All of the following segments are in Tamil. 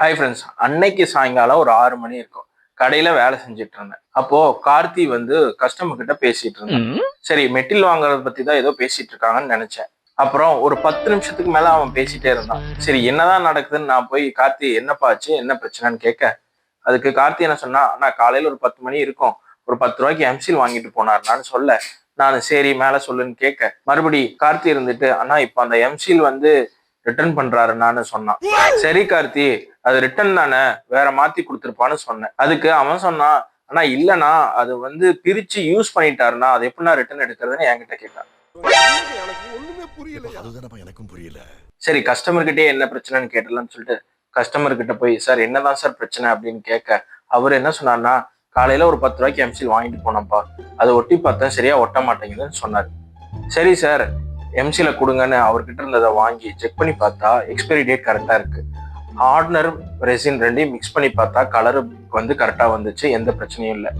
Hi friends. அன்னைக்கு சாயங்காலம் ஒரு 6 மணி இருக்கும். கடையில வேலை செஞ்சுட்டு இருந்தேன். அப்போ கார்த்தி வந்து கஸ்டமர் கிட்ட பேசிட்டு இருந்தான். சரி, மெட்டீரியல் வாங்குறத பத்தி தான் ஏதோ பேசிட்டு இருக்காங்கன்னு நினைச்சேன். அப்புறம் ஒரு 10 நிமிஷத்துக்கு மேல அவன் பேசிட்டே இருந்தான். சரி, என்னதான் நடக்குதுன்னு நான் போய் கார்த்தி என்னப்பா ஆச்சு, என்ன பிரச்சனைன்னு கேட்க, அதுக்கு கார்த்தி என்ன சொன்னா, அண்ணா காலையில ஒரு 10 மணி இருக்கும், ஒரு 10 ரூபாய்க்கு எம்சில் வாங்கிட்டு போனாருனான்னு சொல்ல, நான் சரி மேல சொல்லுன்னு கேட்க, மறுபடி கார்த்தி இருந்துட்டு அண்ணா இப்ப அந்த எம்சில் வந்து ரிட்டர்ன் பண்றாருன்னு சொன்னான். சரி கார்த்தி, அது ரிட்டர்ன் தானே, வேற மாத்தி கொடுத்துருப்பான்னு சொன்னேன். அதுக்கு அவன் சொன்னான், ஆனா இல்லனா அது வந்து பிரிச்சு யூஸ் பண்ணிட்டாருன்னா அது எப்படின்னா ரிட்டர்ன் எடுக்கிறதுன்னு என்கிட்ட கேட்டான். எனக்கும் புரியல. சரி, கஸ்டமர் கிட்டே என்ன பிரச்சனைன்னு கேட்டலாம்னு சொல்லிட்டு கஸ்டமர் கிட்ட போய் சார் என்னதான் சார் பிரச்சனை அப்படின்னு கேட்க, அவர் என்ன சொன்னார்னா, காலையில ஒரு 10 ரூபாய்க்கு எம்சில் வாங்கிட்டு போனப்பா, அதை ஒட்டி பார்த்தேன் சரியா ஒட்ட மாட்டேங்குதுன்னு சொன்னார். சரி சார், எம்சில கொடுங்கன்னு அவர்கிட்ட இருந்ததை வாங்கி செக் பண்ணி பார்த்தா எக்ஸ்பைரி டேட் கரெக்டா இருக்கு. ஹார்ட்னர் ரெசின் ரெண்டையும் மிக்ஸ் பண்ணி பார்த்தா கலர் வந்து கரெக்டா வந்துச்சு, எந்த பிரச்சனையும் இல்லை.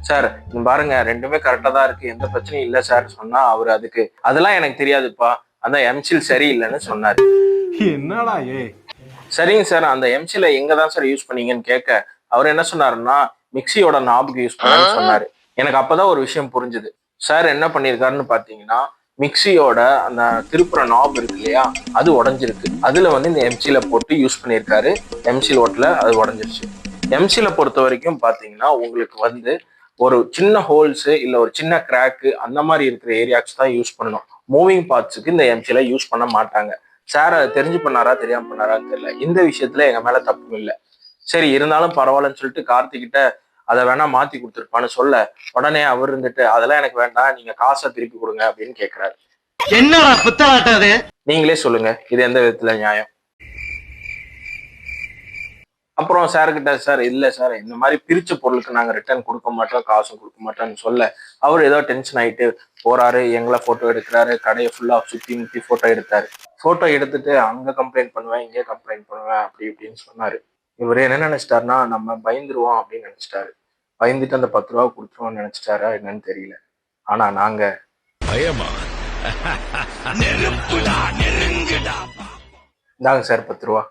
சார் பாருங்க ரெண்டுமே கரெக்டா தான் இருக்கு, எந்த பிரச்சனையும் இல்லை சார் சொன்னா, அவர் அதுக்கு அதெல்லாம் எனக்கு தெரியாதுப்பா, அந்த எம்சில் சரியில்லைன்னு சொன்னாரு. என்னடா சரிங்க சார், அந்த எம்சில எங்க தான் சார் யூஸ் பண்ணீங்கன்னு கேட்க, அவர் என்ன சொன்னாருன்னா மிக்சியோட நாபுக்கு யூஸ் பண்ணு சொன்னாரு. எனக்கு அப்பதான் ஒரு விஷயம் புரிஞ்சுது. சார் என்ன பண்ணிருக்காருன்னு பாத்தீங்கன்னா, மிக்சியோட அந்த திருப்புற நாப் இருக்கு இல்லையா, அது உடஞ்சிருக்கு. அதுல வந்து இந்த எம்சில போட்டு யூஸ் பண்ணியிருக்காரு. எம்சில் ஓட்டல அது உடஞ்சிருச்சு. எம்சில பொறுத்த வரைக்கும் பாத்தீங்கன்னா உங்களுக்கு வந்து ஒரு சின்ன ஹோல்ஸ் இல்ல ஒரு சின்ன கிராக்கு அந்த மாதிரி இருக்கிற ஏரியாஸ் தான் யூஸ் பண்ணணும். மூவிங் பார்ட்ஸுக்கு இந்த எம்சில யூஸ் பண்ண மாட்டாங்க. சார் அதை தெரிஞ்சு பண்ணாரா தெரியாம பண்ணாரான்னு தெரியல. இந்த விஷயத்துல எங்க மேல தப்பு இல்லை. சரி இருந்தாலும் பரவாயில்லன்னு சொல்லிட்டு கார்த்திகிட்ட அதை வேணா மாத்தி கொடுத்துருப்பான்னு சொல்ல, உடனே அவர் இருந்துட்டு அதெல்லாம் எனக்கு வேண்டாம், நீங்க காசை திருப்பி கொடுங்க அப்படின்னு கேட்கிறாரு. என்னடா புத்தலாட்டாது, நீங்களே சொல்லுங்க, இது எந்த விதத்துல நியாயம்? அப்புறம் சார் கிட்ட, சார் இல்ல சார் இந்த மாதிரி பிரிச்ச பொருளுக்கு நாங்க ரிட்டர்ன் கொடுக்க மாட்டோம், காசும் கொடுக்க மாட்டோம்னு சொல்ல, அவர் ஏதோ டென்ஷன் ஆயிட்டு போறாரு, எங்களை போட்டோ எடுக்கிறாரு, கடையை ஃபுல்லா சுத்தி முத்தி போட்டோ எடுத்தாரு. போட்டோ எடுத்துட்டு அங்க கம்ப்ளைண்ட் பண்ணுவேன், இங்கே கம்ப்ளைண்ட் பண்ணுவேன் அப்படி இப்படின்னு சொன்னாரு. இவர் என்ன நினைச்சிட்டாருன்னா நம்ம பயந்துருவோம் அப்படின்னு நினைச்சிட்டாரு. பயந்துட்டு அந்த 10 ரூபா கொடுத்துருவோம்னு நினைச்சிட்டாரா என்னன்னு தெரியல. ஆனா நாங்க பயமா இந்தாங்க சார் 10 ரூபா.